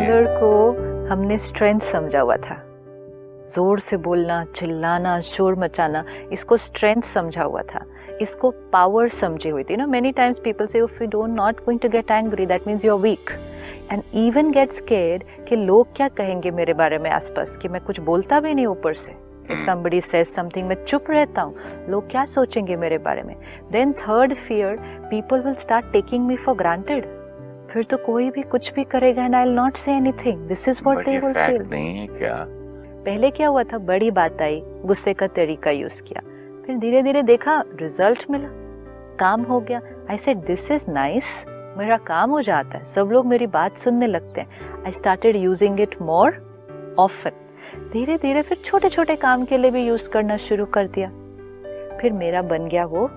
Anger को हमने strength समझा हुआ था। जोर से बोलना, चिल्लाना, शोर मचाना, इसको स्ट्रेंथ समझा हुआ था, इसको पावर समझी हुई थी। मेनी टाइम्स पीपल से if you don't not going to get angry that means you are weak and even get scared कि लोग क्या कहेंगे मेरे बारे में आसपास, कि मैं कुछ बोलता भी नहीं ऊपर से। इफ somebody says something, मैं चुप रहता हूँ, लोग क्या सोचेंगे मेरे बारे में। Then third fear, people will start taking me for granted। फिर तो कोई भी कुछ भी करेगा and I'll not say anything, this is what they will feel। नहीं है क्या? पहले क्या हुआ था, बड़ी बात आई, गुस्से का तरीका यूज किया, फिर धीरे धीरे देखा रिजल्ट मिला, काम हो गया। I said this is nice, मेरा काम हो जाता है, सब लोग मेरी बात सुनने लगते हैं। I started using it more often. धीरे धीरे फिर छोटे छोटे काम के लिए भी यूज करना शुरू कर दिया। फिर मेरा बन गया वो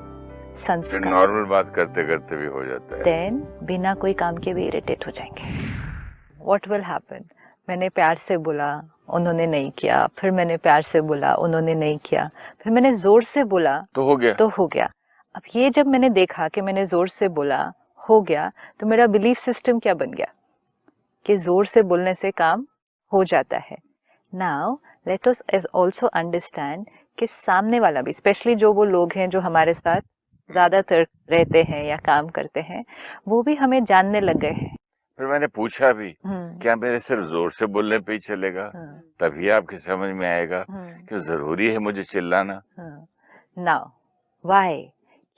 संस्कार। नॉर्मल बात करते करते भी हो जाता है। देन बिना कोई काम के भी इरिटेट हो जाएंगे। What will happen? मैंने प्यार से बोला, उन्होंने नहीं किया, फिर मैंने प्यार से बोला, उन्होंने नहीं किया, फिर मैंने जोर से बोला तो हो गया। अब ये जब मैंने देखा कि मैंने जोर से बोला हो गया, तो मेरा बिलीफ सिस्टम क्या बन गया कि जोर से बोलने से काम हो जाता है। Now let us also understand कि सामने वाला भी, स्पेशली जो वो लोग हैं जो हमारे साथ ज्यादातर रहते हैं या काम करते हैं, वो भी हमें जानने लग गए हैं। फिर मैंने पूछा भी, क्या मेरे सिर्फ जोर से बोलने पे ही चलेगा? तभी आपकी समझ में आएगा कि जरूरी है मुझे चिल्लाना। Now why?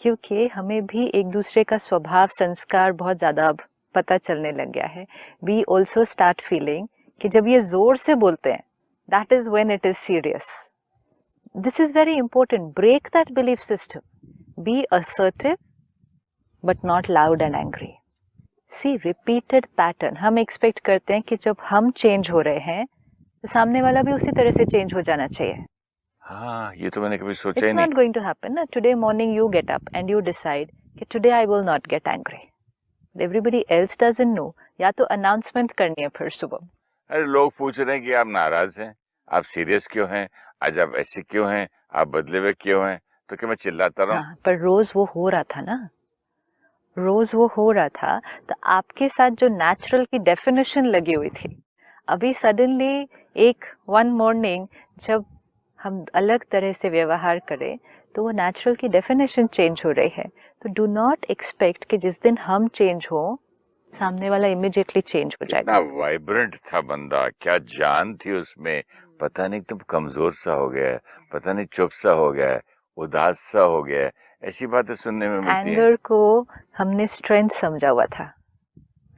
क्योंकि हमें भी एक दूसरे का स्वभाव, संस्कार बहुत ज्यादा अब पता चलने लग गया है। We also start feeling कि जब ये जोर से बोलते हैं, that is when it is serious. This is very important. Break that belief system. Be assertive, but not loud and angry. See, repeated pattern. हम expect करते हैं कि जब हम change हो रहे हैं, तो सामने वाला भी उसी तरह से change हो जाना चाहिए। हाँ, ये तो मैंने कभी सोचा ही नहीं। It's not going to happen. ना? Today morning you get up and you decide कि today I will not get angry. Everybody else doesn't know. या तो announcement करनी है फिर सुबह। अरे लोग पूछ रहे हैं कि आप नाराज हैं, आप सीरियस क्यों हैं, आज आप ऐसे क्यों हैं, आप बदले हुए क्यों हैं, तो क्या मैं चिल्लाता रहूं? हाँ, पर रोज वो हो रहा था ना, रोज वो हो रहा था, तो आपके साथ जो नेचुरल की डेफिनेशन लगी हुई थी, अभी सडनली एक वन मॉर्निंग जब हम अलग तरह से व्यवहार करें, तो वो नेचुरल की डेफिनेशन चेंज हो रही है। तो डू नॉट एक्सपेक्ट कि जिस दिन हम चेंज हो, सामने वाला इमीडिएटली चेंज हो जाएगा। कितना वाइब्रेंट था बंदा, क्या जान थी उसमें। पता नहीं तुम कमजोर सा हो गया है, पता नहीं चुप सा हो गया है, उदास सा हो गया है, ऐसी बातें सुनने में मिलती हैं। एंगर को हमने स्ट्रेंथ समझा हुआ था।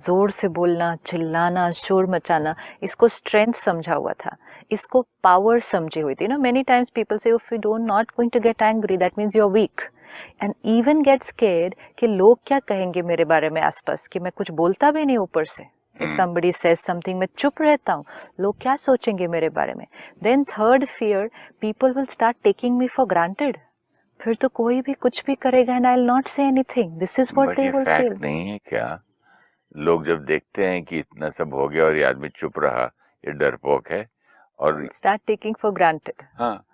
जोर से बोलना, चिल्लाना, शोर मचाना, इसको स्ट्रेंथ समझा हुआ था, इसको पावर समझी हुई थी। मेनी टाइम्स पीपल से if you don't not going to get angry that means you are weak and even get scared कि लोग क्या कहेंगे मेरे बारे में आसपास, कि मैं कुछ बोलता भी नहीं ऊपर से। इफ somebody says something, मैं चुप रहता हूँ, लोग क्या सोचेंगे मेरे बारे में। Then third fear, people will start taking me for granted। फिर तो कोई भी कुछ भी करेगा and I'll not say anything, this is what they will feel। नहीं है क्या? लोग जब देखते हैं कि इतना सब हो गया और ये आदमी चुप रहा, ये डरपोक है, और start taking for granted। हाँ,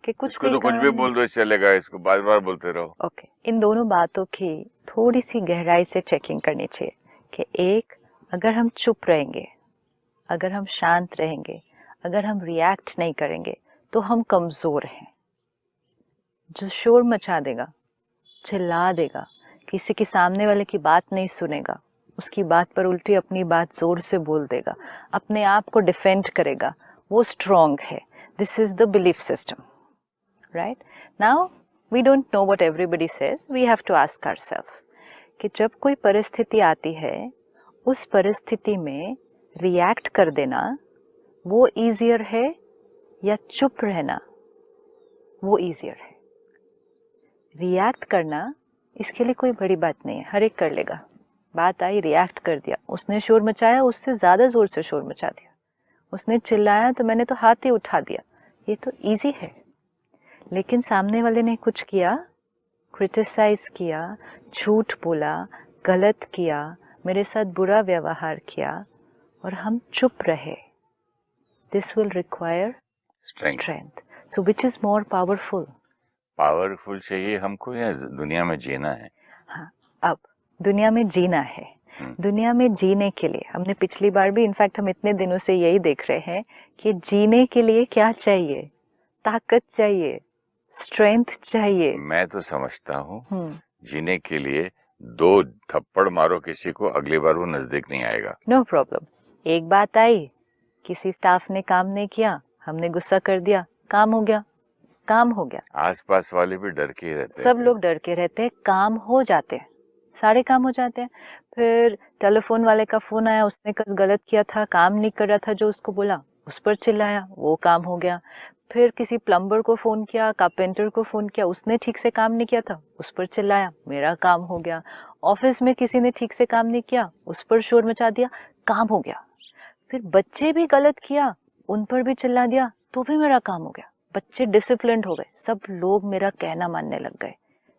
कि कुछ इसको तो कुछ भी बोल दो चलेगा, इसको बार बार बोलते रहो। ओके, इन दोनों बातों की थोड़ी सी गहराई से चेकिंग करनी चाहिए कि एक, अगर हम चुप रहेंगे, अगर हम शांत रहेंगे, अगर हम रिएक्ट नहीं करेंगे, तो हम कमजोर हैं। जो शोर मचा देगा, चिल्ला देगा, किसी के सामने वाले की बात नहीं सुनेगा, उसकी बात पर उल्टी अपनी बात जोर से बोल देगा, अपने आप को डिफेंड करेगा, वो स्ट्रॉन्ग है। This is the belief system, right? Now we don't know what everybody says, we have to ask ourselves कि जब कोई परिस्थिति आती है, उस परिस्थिति में रिएक्ट कर देना वो ईजियर है या चुप रहना वो ईजियर है? रिएक्ट करना, इसके लिए कोई बड़ी बात नहीं है, हर एक कर लेगा। बात आई, रिएक्ट कर दिया, उसने शोर मचाया, उससे ज्यादा जोर से शोर मचा दिया, उसने चिल्लाया तो मैंने तो हाथ ही उठा दिया, ये तो इजी है। लेकिन सामने वाले ने कुछ किया, क्रिटिसाइज किया, झूठ बोला, गलत किया, मेरे साथ बुरा व्यवहार किया, और हम चुप रहे, this will require strength. So which is more powerful? Powerful चाहिए हमको या दुनिया में जीना है? हाँ, अब दुनिया में जीना है, दुनिया में जीने के लिए, हमने पिछली बार भी, इनफैक्ट हम इतने दिनों से यही देख रहे हैं कि जीने के लिए क्या चाहिए? ताकत चाहिए, स्ट्रेंथ चाहिए। मैं तो समझता हूँ जीने के लिए 2 थप्पड़ मारो किसी को, अगली बार वो नजदीक नहीं आएगा। No problem. एक बात आई, किसी स्टाफ ने काम नहीं किया, हमने गुस्सा कर दिया, काम हो गया, काम हो गया। आसपास वाले भी डर के ही रहते हैं, सब लोग डर के रहते हैं, काम हो जाते हैं, सारे काम हो जाते हैं। फिर टेलीफोन वाले का फोन आया, उसने कुछ गलत किया था, काम नहीं कर रहा था जो उसको बोला, उस पर चिल्लाया, वो काम हो गया। फिर किसी प्लम्बर को फोन किया, कारपेंटर को फोन किया, उसने ठीक से काम नहीं किया था, उस पर चिल्लाया, मेरा काम हो गया। ऑफिस में किसी ने ठीक से काम नहीं किया, उस पर शोर मचा दिया, काम हो गया। फिर बच्चे भी गलत किया, उन पर भी चिल्ला दिया, तो भी मेरा काम हो गया। बच्चे डिसिप्लिन्ड हो गए, सब लोग मेरा कहना मानने लग गए।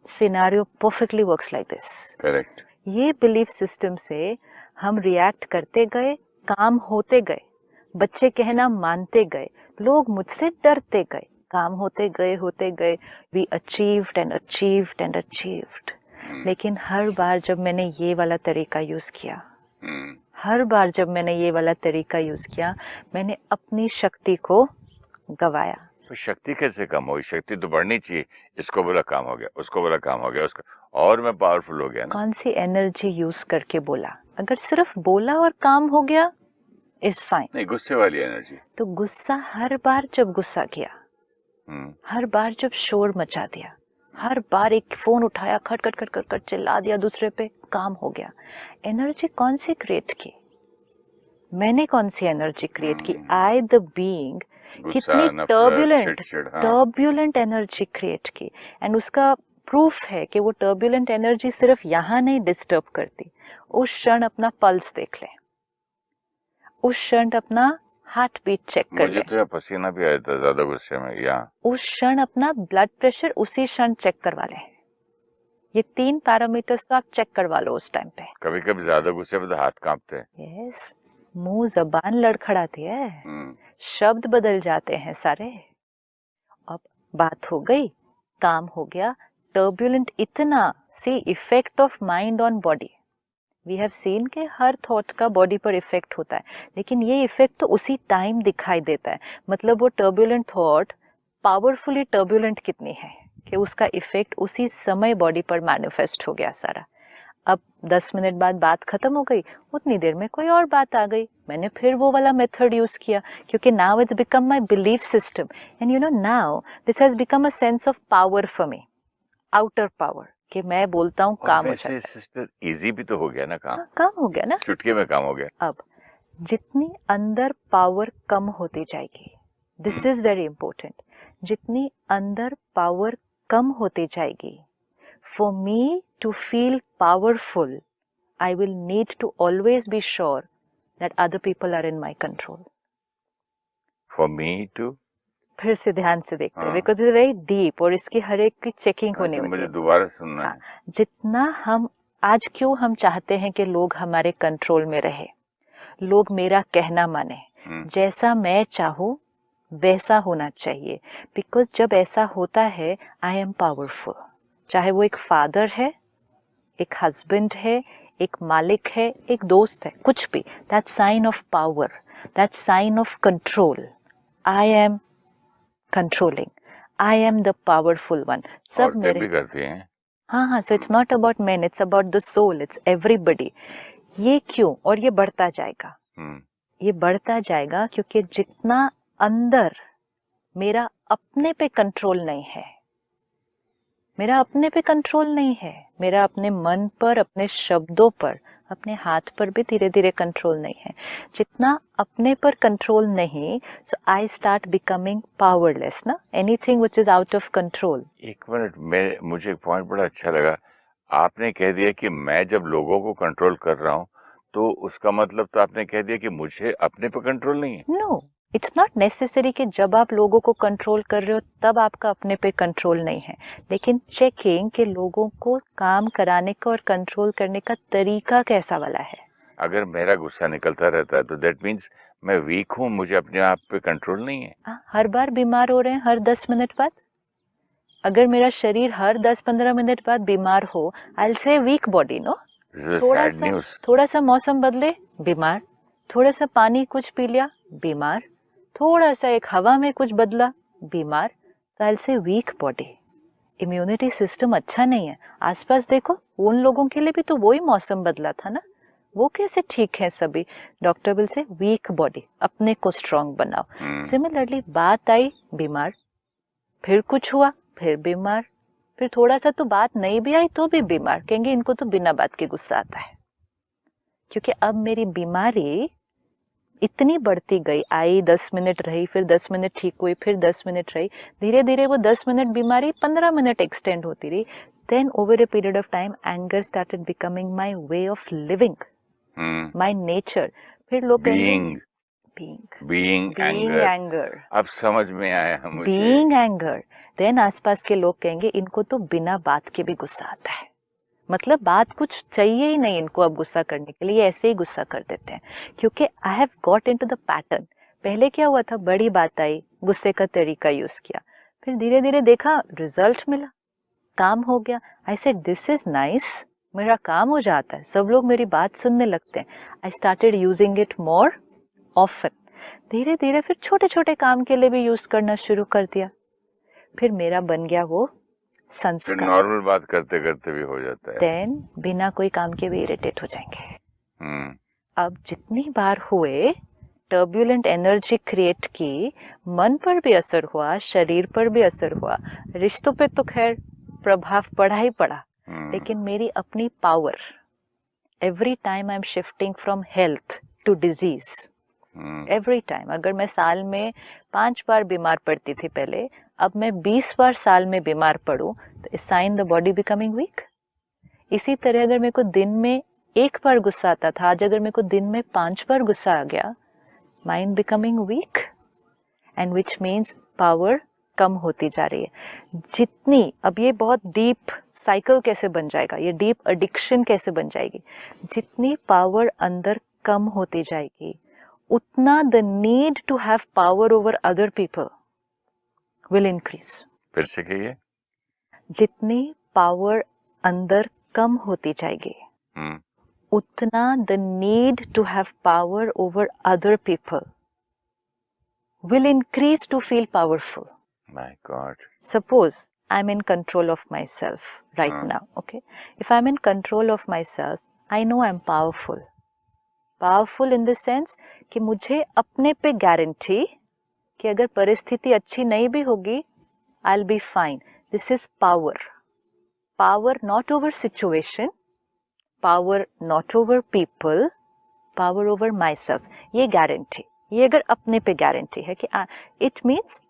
Scenario perfectly works like this. Correct. ये बिलीफ सिस्टम से हम रिएक्ट करते गए, काम होते गए, बच्चे कहना मानते गए, लोग मुझसे डरते गए, काम होते गए, we achieved and achieved and achieved. लेकिन हर बार जब मैंने ये वाला तरीका यूज किया, हर बार जब मैंने ये वाला तरीका यूज किया, मैंने अपनी शक्ति को गवाया। तो शक्ति कैसे कम होगी? शक्ति तो बढ़नी चाहिए। इसको बोला काम हो गया, उसको बोला काम हो गया, उसको, और मैं पावरफुल हो गया ना। कौन सी एनर्जी यूज करके बोला? अगर सिर्फ बोला और काम हो गया इज फाइन। नहीं, गुस्से वाली एनर्जी। तो गुस्सा, हर बार जब गुस्सा किया, हर बार जब शोर मचा दिया, हर बार एक फोन उठाया, खट खट खट खट खट चिल्ला दिया दूसरे पे, काम हो गया। एनर्जी कौन सी क्रिएट की? मैंने कौन सी एनर्जी क्रिएट की? आई द बीइंग कितनी टर्ब्यूलेंट एनर्जी क्रिएट की। एंड उसका प्रूफ है कि वो टर्ब्यूलेंट एनर्जी सिर्फ यहाँ नहीं डिस्टर्ब करती, उस क्षण अपना पल्स देख ले, उस क्षण अपना हार्ट बीट चेक कर ले। मुझे तो यहाँ पसीना भी आया था ज्यादा गुस्से में, यहाँ उस क्षण अपना ब्लड प्रेशर उसी क्षण चेक करवा ले। ये 3 पैरामीटर्स तो आप चेक करवा लो उस टाइम पे। कभी कभी ज्यादा गुस्से में तो हाथ कांपते हैं। यस, मुंह जबान लड़खड़ाती है, शब्द बदल जाते हैं सारे। अब बात हो गई, काम हो गया। टर्ब्यूलेंट इतना, see effect of mind on body. We have seen कि हर थॉट का बॉडी पर इफेक्ट होता है, लेकिन ये इफेक्ट तो उसी टाइम दिखाई देता है। मतलब वो टर्ब्यूलेंट थॉट पावरफुली टर्ब्यूलेंट कितनी है कि उसका इफेक्ट उसी समय बॉडी पर मैनिफेस्ट हो गया सारा। अब 10 मिनट बाद बात खत्म हो गई, उतनी देर में कोई और बात आ गई, मैंने फिर वो वाला मेथड यूज किया, क्योंकि now it's become my belief system. And you know now this has become a sense of power for me, outer power, कि मैं बोलता हूँ काम हो जाता है। सिस्टर इजी भी तो हो गया ना काम। काम हो गया ना, चुटकी में काम हो गया। अब जितनी अंदर पावर कम होती जाएगी, दिस इज वेरी इंपॉर्टेंट, जितनी अंदर पावर कम होती जाएगी, for me to feel powerful, I will need to always be sure that other people are in my control. For me to? फिर से ध्यान से देखते हैं, because it's very deep और इसकी हर एक की चेकिंग होने वाली है। मुझे दोबारा सुनना है। जितना हम आज, क्यों हम चाहते हैं कि लोग हमारे कंट्रोल में रहे, लोग मेरा कहना माने, जैसा मैं चाहूँ वैसा होना चाहिए। बिकॉज जब ऐसा होता है, आई एम पावरफुल। चाहे वो एक फादर है, एक हस्बैंड है, एक मालिक है, एक दोस्त है, कुछ भी, that sign of power, that sign of control. I am controlling, I am the powerful one. सब मेरे भी करते हैं। हाँ, so it's not about man, it's about the soul, it's everybody. ये क्यों? और ये बढ़ता जाएगा, ये बढ़ता जाएगा, क्योंकि जितना अंदर मेरा अपने पे कंट्रोल नहीं है, मेरा अपने पे कंट्रोल नहीं है, मेरा अपने मन पर, अपने शब्दों पर, अपने हाथ पर भी धीरे धीरे कंट्रोल नहीं है, जितना अपने पर कंट्रोल नहीं, सो आई स्टार्ट बिकमिंग पावरलेस ना, anything which is out of control. एक मिनट, मुझे एक पॉइंट बड़ा अच्छा लगा। आपने कह दिया कि मैं जब लोगों को कंट्रोल कर रहा हूँ, तो उसका मतलब तो आपने कह दिया कि मुझे अपने पर कंट्रोल नहीं है। नो, इट्स नॉट नेसेसरी कि जब आप लोगों को कंट्रोल कर रहे हो तब आपका अपने पे कंट्रोल नहीं है, लेकिन चेकिंग कि लोगों को काम कराने का और कंट्रोल करने का तरीका कैसा वाला है। अगर मेरा गुस्सा निकलता रहता है तो दैट मीन्स मैं वीक हूँ, मुझे अपने आप पे कंट्रोल नहीं है। हर बार बीमार हो रहे हैं हर 10 मिनट बाद। अगर मेरा शरीर हर 10-15 मिनट बाद बीमार हो, I will say weak body, no, थोड़ा सा मौसम बदले बीमार, थोड़ा सा पानी कुछ पी लिया बीमार, थोड़ा सा एक हवा में कुछ बदला बीमार। कल से वीक बॉडी, इम्यूनिटी सिस्टम अच्छा नहीं है। आसपास देखो, उन लोगों के लिए भी तो वही मौसम बदला था ना, वो कैसे ठीक है सभी। Doctor will say weak body, अपने को स्ट्रांग बनाओ। सिमिलरली बात आई बीमार, फिर कुछ हुआ फिर बीमार, फिर थोड़ा सा तो बात नहीं भी आई तो भी बीमार। कहेंगे इनको तो बिना बात के गुस्सा आता है, क्योंकि अब मेरी बीमारी इतनी बढ़ती गई। आई 10 मिनट रही, फिर 10 मिनट ठीक हुई, फिर 10 मिनट रही, धीरे धीरे वो 10 मिनट बीमारी 15 मिनट एक्सटेंड होती रही। Then over a period of time anger started becoming my way of living, my nature. फिर लोग बीइंग एंगर, अब समझ में आया मुझे, बीइंग एंगर। देन आसपास के लोग कहेंगे इनको तो बिना बात के भी गुस्सा आता है, मतलब बात कुछ चाहिए ही नहीं इनको अब गुस्सा करने के लिए, ऐसे ही गुस्सा कर देते हैं। क्योंकि I have got into the pattern. पहले क्या हुआ था, बड़ी बात आई, गुस्से का तरीका यूज किया, फिर धीरे धीरे देखा रिजल्ट मिला, काम हो गया। I said this is nice, मेरा काम हो जाता है, सब लोग मेरी बात सुनने लगते हैं। I started using it more often. धीरे धीरे फिर छोटे छोटे काम के लिए भी यूज करना शुरू कर दिया। फिर मेरा बन गया वो संस्कार। नॉर्मल बात करते करते भी हो जाता है। देन बिना कोई काम के भी इरिटेट हो जाएंगे। अब जितनी बार हुए, टर्ब्यूलेंट एनर्जी क्रिएट की, मन पर भी असर हुआ, शरीर पर भी असर हुआ, रिश्तों पे तो खैर प्रभाव पड़ा ही पड़ा, लेकिन मेरी अपनी power, every time I am shifting from health to disease. Every time, अगर मैं साल में 5 बार बीमार पड़ती थी पहले, अब मैं 20 बार साल में बीमार पड़ूं तो sign the body becoming weak. इसी तरह अगर मेरे को दिन में 1 बार गुस्सा आता था, आज अगर मेरे को दिन में 5 बार गुस्सा आ गया, mind becoming weak, and which means power कम होती जा रही है। जितनी, अब ये बहुत डीप साइकिल कैसे बन जाएगा, ये डीप एडिक्शन कैसे बन जाएगी, जितनी पावर अंदर कम होती जाएगी उतना the need to have power over other people will increase. फिर से कहिए। जितनी पावर अंदर कम होती जाएगी उतना the need to have power over other people will increase to feel powerful. My god, suppose I am in control of my self right now, okay, if I am in control of my self, I know I am powerful. Powerful in the sense कि मुझे अपने पे guarantee कि अगर परिस्थिति अच्छी नहीं भी होगी, I will be fine. This is power. Power not over situation, power not over people, power over my self. ये गारंटी, ये अगर अपने पे गारंटी है कि इट मीन्स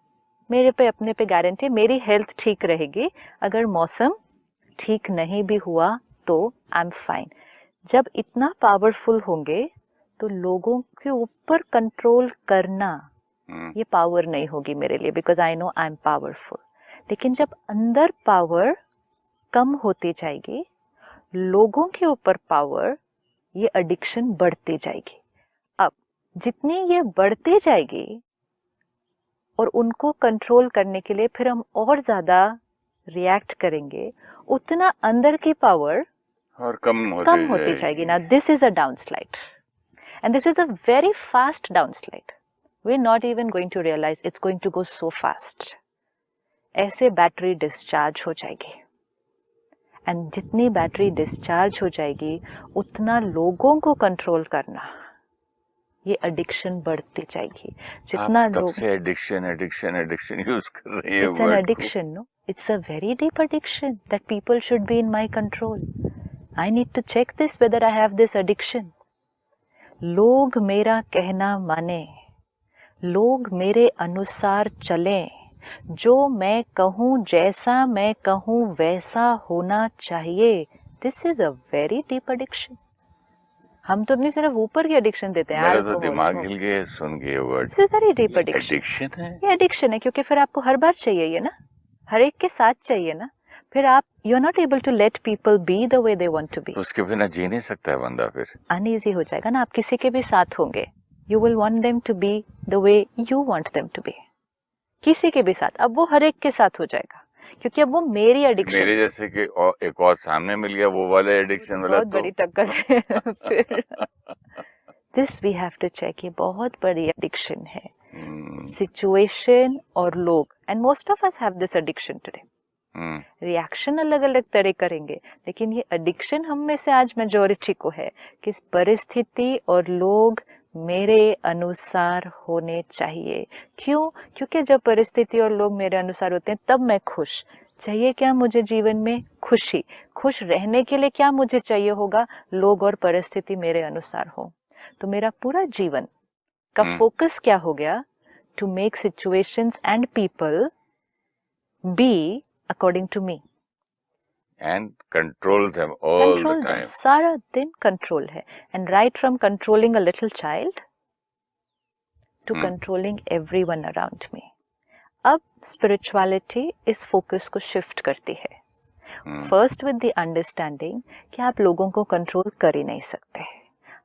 मेरे पे अपने पे गारंटी, मेरी हेल्थ ठीक रहेगी, अगर मौसम ठीक नहीं भी हुआ तो आई एम फाइन। जब इतना पावरफुल होंगे तो लोगों के ऊपर कंट्रोल करना ये पावर नहीं होगी मेरे लिए, because I know I am powerful. लेकिन जब अंदर पावर कम होती जाएगी, लोगों के ऊपर पावर, ये एडिक्शन बढ़ती जाएगी। अब जितनी ये बढ़ती जाएगी और उनको कंट्रोल करने के लिए फिर हम और ज्यादा रिएक्ट करेंगे, उतना अंदर की पावर और कम होती जाएगी। ना this is a down slide, and this is a very fast down slide. We're not even going to realize it's going to go so fast. ऐसे बैटरी डिस्चार्ज हो जाएगी, एंड जितनी बैटरी डिस्चार्ज हो जाएगी उतना लोगों को कंट्रोल करना, ये एडिक्शन बढ़ती जाएगी। जितना लोग से एडिक्शन यूज कर रही है, it's an addiction, no, it's a very deep addiction that people should be in my control. I need to check this whether I have this addiction. लोग मेरा कहना माने, लोग मेरे अनुसार चलें, जो मैं कहूँ, जैसा मैं कहूँ वैसा होना चाहिए। This is a very deep addiction. हम तो अपनी सिर्फ ऊपर की एडिक्शन देते हैं। मेरा तो दिमाग हिल गया सुन के ये word. This is very deep addiction. Addiction है, ये एडिक्शन है, क्योंकि फिर आपको हर बार चाहिए ये ना, हर एक के साथ चाहिए ना, फिर आप you are not able to let people be the way they want to be. उसके बिना जी नहीं सकता है बंदा, फिर अनईजी हो जाएगा ना। आप किसी के भी साथ होंगे, you will want them to be the way you want them to be, किसी के भी साथ। अब वो हर एक के साथ हो जाएगा, क्योंकि अब वो मेरी एडिक्शन, मेरे जैसे कि एक और सामने मिल गया वो वाला एडिक्शन वाला, बहुत बड़ी टक्कर है फिर। This we have to check, ये बहुत बड़ी एडिक्शन है, सिचुएशन और लोग, and most of us have this addiction today. Reaction अलग अलग तरह करेंगे, लेकिन ये एडिक्शन हम में से आज मेजॉरिटी को है कि परिस्थिति और लोग मेरे अनुसार होने चाहिए। क्यों? क्योंकि जब परिस्थिति और लोग मेरे अनुसार होते हैं तब मैं खुश। चाहिए क्या मुझे जीवन में? खुशी। खुश रहने के लिए क्या मुझे चाहिए होगा? लोग और परिस्थिति मेरे अनुसार हो। तो मेरा पूरा जीवन का फोकस क्या हो गया? To make situations and people be according to me and control them all the time. सारा दिन कंट्रोल है, and right from controlling a little child to controlling everyone around me. अब spirituality इस फोकस को shift करती है। First with the understanding कि आप लोगों को कंट्रोल कर ही नहीं सकते।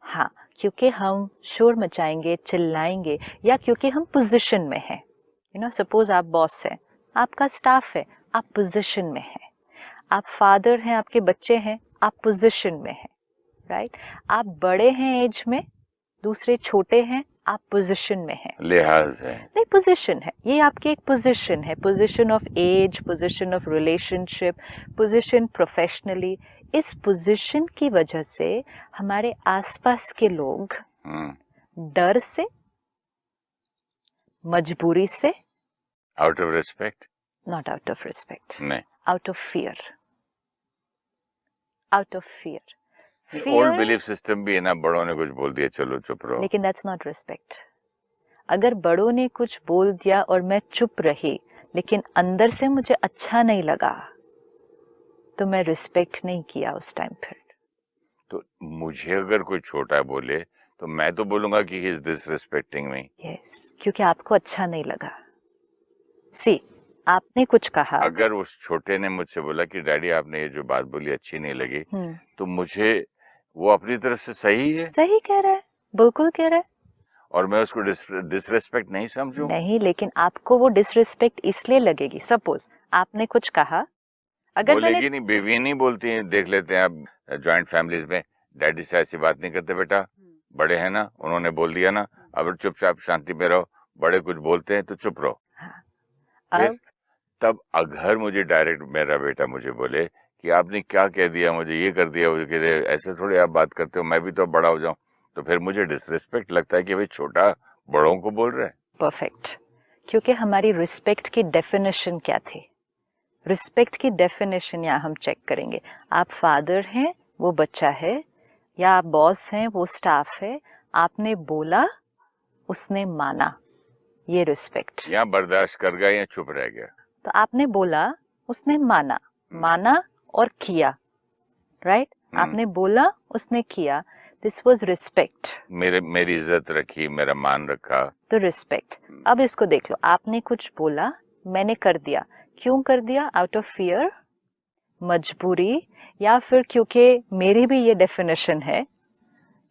हाँ, क्योंकि हम शोर मचाएंगे, चिल्लाएंगे, या क्योंकि हम पोजीशन में हैं। सपोज आप बॉस हैं, आपका स्टाफ है, आप पोजीशन में हैं। आप फादर हैं, आपके बच्चे हैं, आप पोजीशन में हैं, राइट? आप बड़े हैं एज में, दूसरे छोटे हैं, आप पोजीशन में हैं। लिहाज है नहीं, पोजीशन है, ये आपकी एक पोजीशन है। Position of age, position of relationship, position professionally. इस पोजीशन की वजह से हमारे आसपास के लोग डर से, मजबूरी से, out of respect, not out of respect, नहीं, out of fear, out of fear. Old belief system भी है ना, बड़ों ने कुछ बोल दिया चलो चुप रहो, लेकिन दैट्स नॉट रिस्पेक्ट। अगर बड़ों ने कुछ बोल दिया और मैं चुप रही, लेकिन अंदर से मुझे अच्छा नहीं लगा, तो मैं रिस्पेक्ट नहीं किया उस टाइम। फिर तो मुझे अगर कोई छोटा बोले तो मैं तो बोलूंगा कि he is disrespecting me. Yes, क्योंकि आपको अच्छा नहीं लगा। सी, आपने कुछ कहा, अगर उस छोटे ने मुझसे बोला कि डैडी आपने ये जो बात बोली अच्छी नहीं लगी, तो मुझे वो अपनी तरफ से सही है, सही कह रहा है, बिल्कुल कह रहा है, और मैं उसको डिसरिस्पेक्ट नहीं समझूं? नहीं, लेकिन आपको वो डिसरिस्पेक्ट इसलिए लगेगी। सपोज आपने कुछ कहा, अगर बोलेगी नहीं, बेबी नहीं बोलती है, देख लेते हैं आप जॉइंट फैमिलीज में, डैडी से ऐसी बात नहीं करते बेटा, बड़े हैं ना, उन्होंने बोल दिया ना, अब चुपचाप शांति में रहो, बड़े कुछ बोलते हैं तो चुप रहो। फिर तब अगर मुझे डायरेक्ट मेरा बेटा मुझे बोले कि आपने क्या कह दिया, मुझे ये कर दिया, मुझे कह दिया, ऐसे थोड़ी आप बात करते हो, मैं भी तो बड़ा हो जाऊं, तो फिर मुझे डिसरिस्पेक्ट लगता है कि भाई छोटा बड़ों को बोल रहा है। परफेक्ट, क्योंकि हमारी रिस्पेक्ट की डेफिनेशन क्या थी? रिस्पेक्ट की डेफिनेशन यहाँ हम चेक करेंगे। आप फादर हैं, वो बच्चा है, या आप बॉस हैं, वो स्टाफ है। आपने बोला, उसने माना, ये रिस्पेक्ट। या बर्दाश्त कर गया या चुप रह गया। तो आपने बोला, उसने माना, माना और किया, राइट? आपने बोला, उसने किया, दिस वाज रिस्पेक्ट। मेरी इज्जत रखी, मेरा मान रखा, तो रिस्पेक्ट। अब इसको देख लो, आपने कुछ बोला, मैंने कर दिया। क्यों कर दिया? आउट ऑफ फियर, मजबूरी, या फिर क्योंकि मेरी भी ये डेफिनेशन है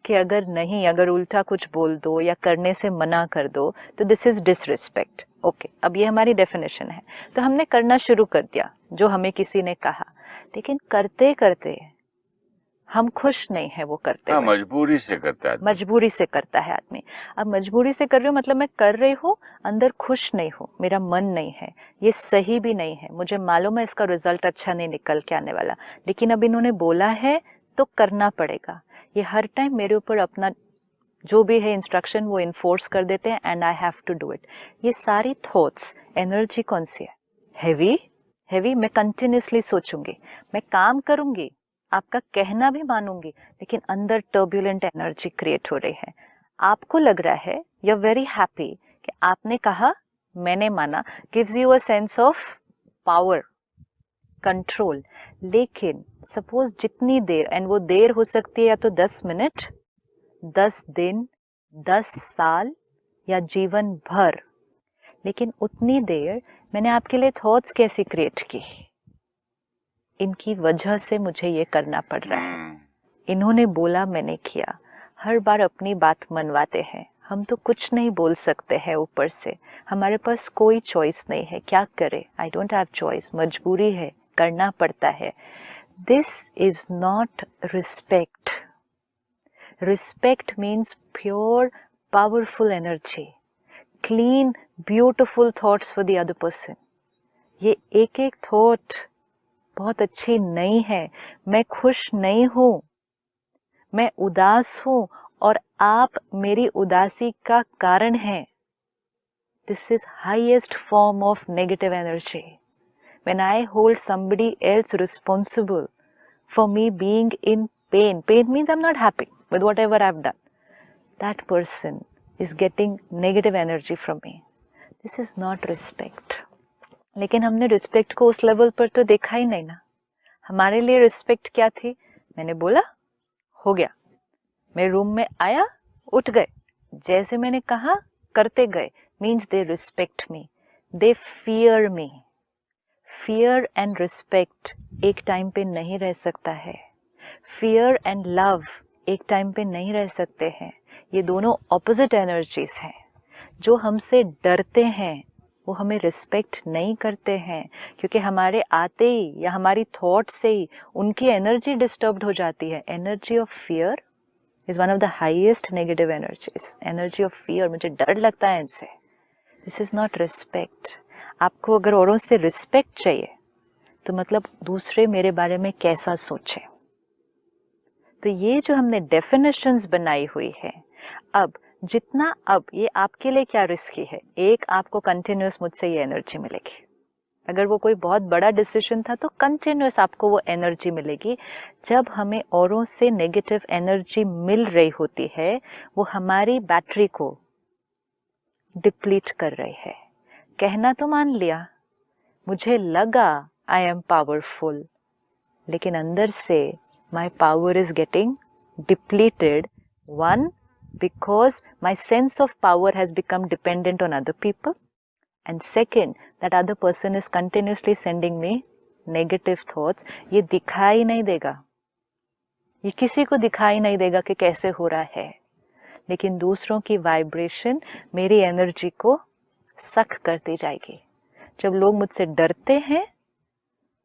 कि अगर उल्टा कुछ बोल दो या करने से मना कर दो तो दिस इज डिसरिस्पेक्ट। ओके, अब ये हमारी डेफिनेशन है, तो हमने करना शुरू कर दिया जो हमें किसी ने कहा, लेकिन करते करते हम खुश नहीं है वो करते हुए। मजबूरी से करता है, मजबूरी से करता है आदमी। अब मजबूरी से कर रही हूँ मतलब मैं कर रही हूँ, अंदर खुश नहीं हूँ, मेरा मन नहीं है, ये सही भी नहीं है, मुझे मालूम है इसका रिजल्ट अच्छा नहीं निकल के आने वाला, लेकिन अब इन्होंने बोला है तो करना पड़ेगा। ये हर टाइम मेरे ऊपर अपना जो भी है इंस्ट्रक्शन वो इन्फोर्स कर देते हैं, and I have to do it. ये सारी थॉट्स, एनर्जी कौन सी है? हैवी। मैं कंटिन्यूसली सोचूंगी, मैं काम करूंगी, आपका कहना भी मानूंगी, लेकिन अंदर टर्ब्यूलेंट एनर्जी क्रिएट हो रही है। आपको लग रहा है, यू आर वेरी हैप्पी कि आपने कहा, मैंने माना, gives you a sense of power, control. लेकिन सपोज जितनी देर, एंड वो देर हो सकती है या तो 10 मिनट, 10 दिन, 10 साल या जीवन भर, लेकिन उतनी देर मैंने आपके लिए थॉट्स कैसी क्रिएट की? इनकी वजह से मुझे ये करना पड़ रहा है, इन्होंने बोला, मैंने किया। हर बार अपनी बात मनवाते हैं हम तो कुछ नहीं बोल सकते हैं ऊपर से, हमारे पास कोई चॉइस नहीं है, क्या करें, आई डोंट हैव चॉइस, मजबूरी है, करना पड़ता है। This is not respect. Respect means pure powerful energy, clean beautiful thoughts for the other person. ये एक एक थॉट बहुत अच्छी नहीं है, मैं खुश नहीं हूं, मैं उदास हूं और आप मेरी उदासी का कारण हैं। This is highest form of negative energy. When I hold somebody else responsible for me being in pain, pain means I'm not happy with whatever I've done, that person is getting negative energy from me. This is not respect. लेकिन हमने respect को उस level पर तो देखा ही नहीं ना। हमारे लिए रिस्पेक्ट क्या थी, मैंने बोला हो गया, मैं रूम में आया उठ गए, जैसे मैंने कहा करते गए, means they respect me, they fear me. Fear and respect एक टाइम पे नहीं रह सकता है, फियर एंड लव एक टाइम पे नहीं रह सकते हैं। ये दोनों ऑपोजिट एनर्जीज हैं। जो हमसे डरते हैं वो हमें रिस्पेक्ट नहीं करते हैं, क्योंकि हमारे आते ही या हमारी थॉट से ही उनकी एनर्जी डिस्टर्ब्ड हो जाती है। Energy of fear is one of the highest negative energies. Energy of fear, मुझे डर लगता है इनसे। This is not respect. आपको अगर औरों से रिस्पेक्ट चाहिए तो मतलब दूसरे मेरे बारे में कैसा सोचे। तो ये जो हमने डेफिनेशंस बनाई हुई है, अब जितना, अब ये आपके लिए क्या रिस्की है, एक आपको कंटिन्यूस मुझसे ये एनर्जी मिलेगी। अगर वो कोई बहुत बड़ा डिसीजन था तो कंटिन्यूस आपको वो एनर्जी मिलेगी। जब हमें औरों से नेगेटिव एनर्जी मिल रही होती है, वो हमारी बैटरी को डिप्लीट कर रही है। कहना तो मान लिया, मुझे लगा आई एम पावरफुल, लेकिन अंदर से my power is getting depleted. One, because my sense of power has become dependent on other people, and second, that other person is continuously sending me negative thoughts. ये दिखाई नहीं देगा, ये किसी को दिखाई नहीं देगा कि कैसे हो रहा है, लेकिन दूसरों की वाइब्रेशन मेरी एनर्जी को सक करती जाएगी। जब लोग मुझसे डरते हैं,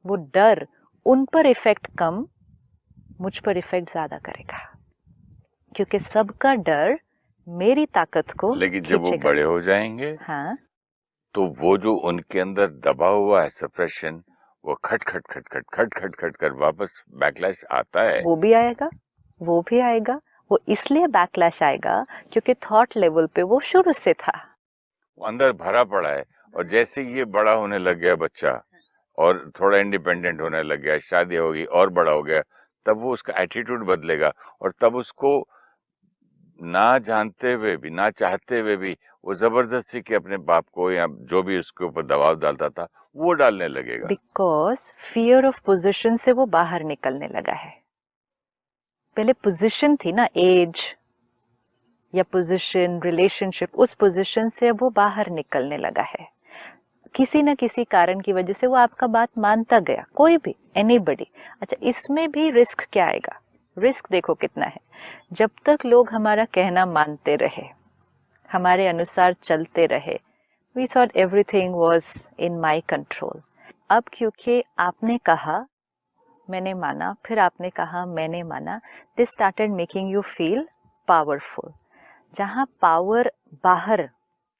वो डर उन पर इफेक्ट कम, मुझ पर इफेक्ट ज्यादा करेगा, क्योंकि सबका डर मेरी ताकत को लेकिन जब वो बड़े हो जाएंगे, हाँ, तो वो जो उनके अंदर दबा हुआ है सप्रेशन, वो खट खट खट खट खट खट खट कर वापस बैकलैश आता है। वो भी आएगा, वो भी आएगा। वो इसलिए बैकलैश आएगा क्योंकि थॉट लेवल पे वो शुरू से था, वो अंदर भरा पड़ा है। और जैसे ये बड़ा होने लग गया बच्चा और थोड़ा इंडिपेंडेंट होने लग गया, शादी होगी और बड़ा हो गया, तब वो उसका एटीट्यूड बदलेगा और तब उसको ना जानते हुए भी, ना चाहते हुए भी, वो जबरदस्ती के अपने बाप को या जो भी उसके ऊपर दबाव डालता था वो डालने लगेगा। बिकॉज फियर ऑफ पोजीशन से वो बाहर निकलने लगा है। पहले पोजीशन थी ना, एज या पोजीशन, रिलेशनशिप, उस पोजीशन से अब वो बाहर निकलने लगा है। किसी न किसी कारण की वजह से वो आपका बात मानता गया, कोई भी, एनीबडी। अच्छा, इसमें भी रिस्क क्या आएगा? रिस्क देखो कितना है। जब तक लोग हमारा कहना मानते रहे, हमारे अनुसार चलते रहे, we thought everything was in my control. अब क्योंकि आपने कहा, मैंने माना, फिर आपने कहा, मैंने माना, this started making you feel powerful. जहाँ पावर बाहर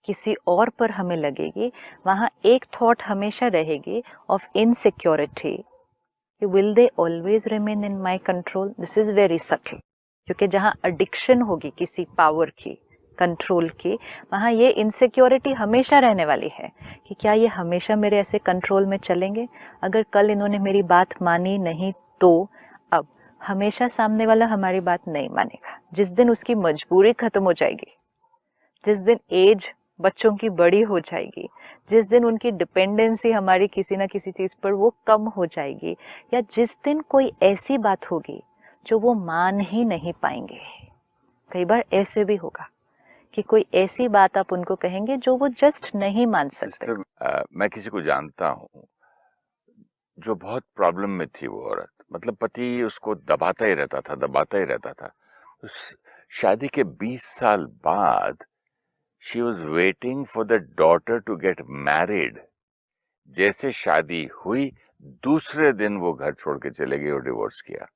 किसी और पर हमें लगेगी, वहाँ एक थॉट हमेशा रहेगी of insecurity, will they always remain in my control. This is very subtle, क्योंकि जहाँ एडिक्शन होगी किसी पावर की, कंट्रोल की, वहाँ ये इनसिक्योरिटी हमेशा रहने वाली है कि क्या ये हमेशा मेरे ऐसे कंट्रोल में चलेंगे? अगर कल इन्होंने मेरी बात मानी नहीं तो अब हमेशा सामने वाला हमारी बात नहीं मानेगा। जिस दिन उसकी मजबूरी खत्म हो जाएगी, जिस दिन एज बच्चों की बड़ी हो जाएगी, जिस दिन उनकी डिपेंडेंसी हमारी किसी ना किसी चीज पर वो कम हो जाएगी, या जिस दिन कोई ऐसी बात होगी जो वो मान ही नहीं पाएंगे। कई बार ऐसे भी होगा कि कोई ऐसी बात आप उनको कहेंगे जो वो जस्ट नहीं मान सकते। मैं किसी को जानता हूँ जो बहुत प्रॉब्लम में थी वो औरत, मतलब पति उसको दबाता ही रहता था, दबाता ही रहता था। शादी के 20 साल बाद she was waiting for the daughter to get married. जैसे शादी हुई दूसरे दिन वो घर छोड़ के चले गई और डिवोर्स किया।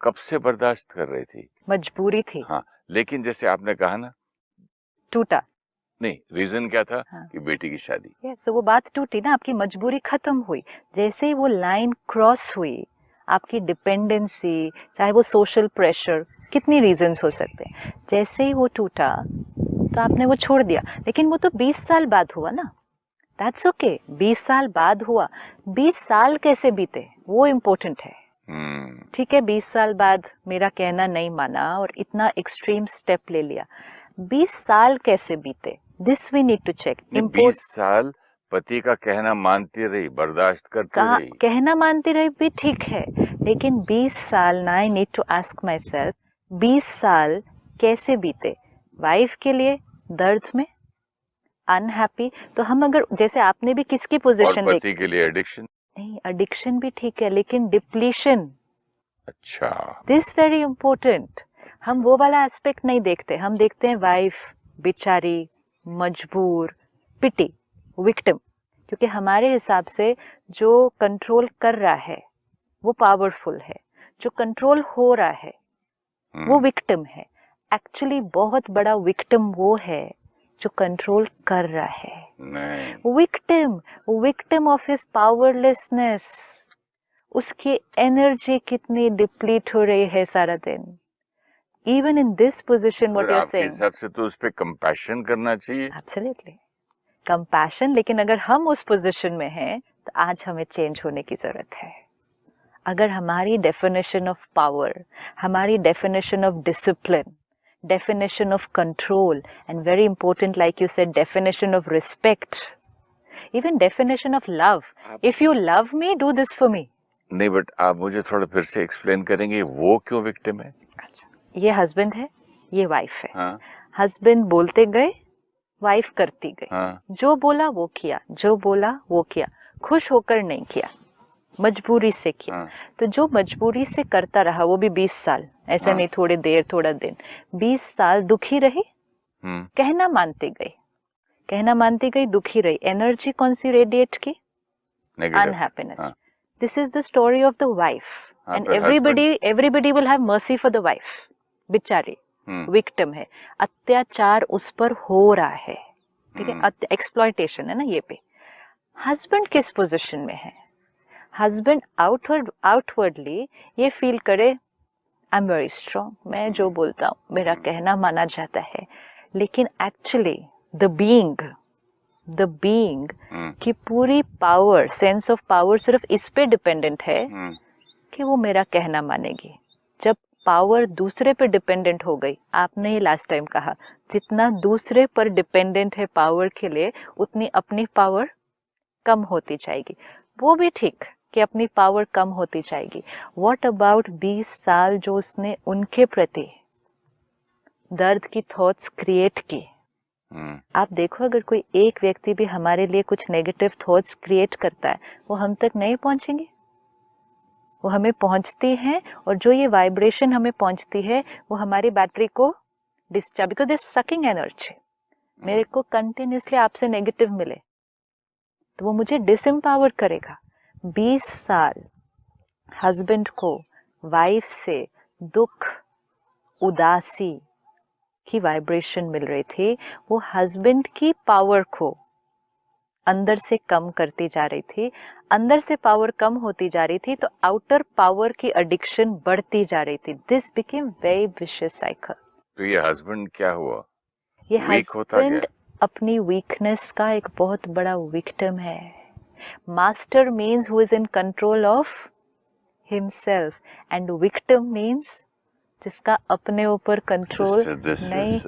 कब से बर्दाश्त कर रही थी? मजबूरी थी। हाँ, लेकिन जैसे आपने कहा ना, टूटा नहीं, रीजन क्या था? हाँ। कि बेटी की शादी। यस, वो बात टूटी ना, आपकी मजबूरी खत्म हुई। जैसे ही वो लाइन क्रॉस हुई, आपकी डिपेंडेंसी, चाहे वो सोशल प्रेशर, कितनी रीजंस हो सकते हैं, जैसे ही वो टूटा तो आपने वो छोड़ दिया। लेकिन वो तो 20 साल बाद हुआ ना, दैट्स ओके, 20 साल बाद हुआ। 20 साल कैसे बीते वो इम्पोर्टेंट है। ठीक है, 20 साल बाद मेरा कहना नहीं माना और इतना एक्सट्रीम स्टेप ले लिया, 20 साल कैसे बीते, this we need to check. 20 साल पति का कहना मानती रही, बर्दाश्त करती रही। कहना मानती रही भी ठीक है, लेकिन 20 साल ना, I need to ask my self, 20 साल कैसे बीते? वाइफ के लिए दर्द में, अनहैप्पी, तो हम अगर, जैसे आपने भी किसकी पोजीशन और पति के लिए एडिक्शन, नहीं, एडिक्शन भी ठीक है, लेकिन डिप्लीशन, अच्छा, दिस वेरी इंपॉर्टेंट। हम वो वाला एस्पेक्ट नहीं देखते, हम देखते हैं वाइफ बेचारी, मजबूर, पिटी, विक्टिम, क्योंकि हमारे हिसाब से जो कंट्रोल कर रहा है वो पावरफुल है, जो कंट्रोल हो रहा है वो विक्टिम है। एक्चुअली बहुत बड़ा विक्टिम वो है जो कंट्रोल कर रहा है। Victim of his powerlessness. उसकी एनर्जी कितनी डिप्लीट हो रही है सारा दिन। Even in this position, what you are saying, हिसाब से तो उस पे कंपैशन करना चाहिए। एब्सोल्युटली कंपैशन, लेकिन अगर हम उस पोजिशन में हैं तो आज हमें चेंज होने की जरूरत है। अगर हमारी डेफिनेशन ऑफ पावर, हमारी definition of discipline, definition of control, and very important, like you said, definition of respect, even definition of love. If you love me, do this for me. नहीं, but आप मुझे थोड़ा फिर से explain करेंगे वो क्यों विक्टिम है? अच्छा, ये हस्बैंड है, ये वाइफ है। हाँ। हस्बैंड बोलते गए, वाइफ करती गई। हाँ। जो बोला वो किया, जो बोला वो किया, खुश होकर नहीं किया, मजबूरी से किया। हाँ। तो जो मजबूरी से करता रहा वो भी 20 साल, ऐसा हाँ। नहीं थोड़ी देर थोड़ा दिन, 20 साल दुखी रही, कहना मानती गई, कहना मानती गई, दुखी रही। एनर्जी कौन सी रेडिएट की? Unhappiness. This is the story of the wife, and everybody will have mercy for the wife. बेचारी विक्टिम है, अत्याचार उस पर हो रहा है, ठीक है, एक्सप्लॉयटेशन है ना ये पे। हस्बैंड किस पोजीशन में है? हस्बैंड आउटवर्डली ये फील करे, आई एम वेरी स्ट्रॉन्ग, मैं जो बोलता हूँ मेरा कहना माना जाता है, लेकिन एक्चुअली द बीइंग की पूरी पावर, सेंस ऑफ पावर सिर्फ इस पे डिपेंडेंट है कि वो मेरा कहना मानेगी। जब पावर दूसरे पे डिपेंडेंट हो गई, आपने ही लास्ट टाइम कहा, जितना दूसरे पर डिपेंडेंट है पावर के लिए, उतनी अपनी पावर कम होती जाएगी। वो भी ठीक कि अपनी पावर कम होती जाएगी। व्हाट अबाउट 20 साल जो उसने उनके प्रति दर्द की थॉट्स क्रिएट की। आप देखो, अगर कोई एक व्यक्ति भी हमारे लिए कुछ नेगेटिव थॉट्स क्रिएट करता है, वो हम तक नहीं पहुंचेंगे, वो हमें पहुंचती हैं, और जो ये वाइब्रेशन हमें पहुंचती है वो हमारी बैटरी को discharge, because this sucking energy. मेरे को कंटिन्यूसली आपसे नेगेटिव मिले तो वो मुझे डिसएम्पावर करेगा। 20 साल हस्बैंड को वाइफ से दुख, उदासी की वाइब्रेशन मिल रही थी, वो हस्बैंड की पावर को अंदर से कम करती जा रही थी। अंदर से पावर कम होती जा रही थी तो आउटर पावर की एडिक्शन बढ़ती जा रही थी। This became very vicious cycle. तो ये हस्बैंड क्या हुआ? ये हस्बैंड अपनी वीकनेस का एक बहुत बड़ा विक्टिम है। Master means who is in control of himself, and victim means जिसका अपने ऊपर कंट्रोल नहीं।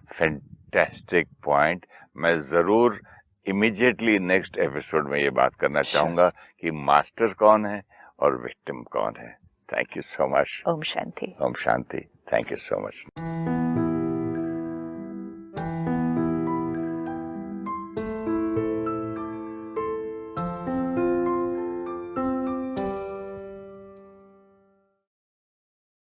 Fantastic point. मैं जरूर इमीडिएटली नेक्स्ट एपिसोड में ये बात करना चाहूंगा कि मास्टर कौन है और विक्टिम कौन है। Thank you so much. ओम शांति। ओम शांति। Thank you so much.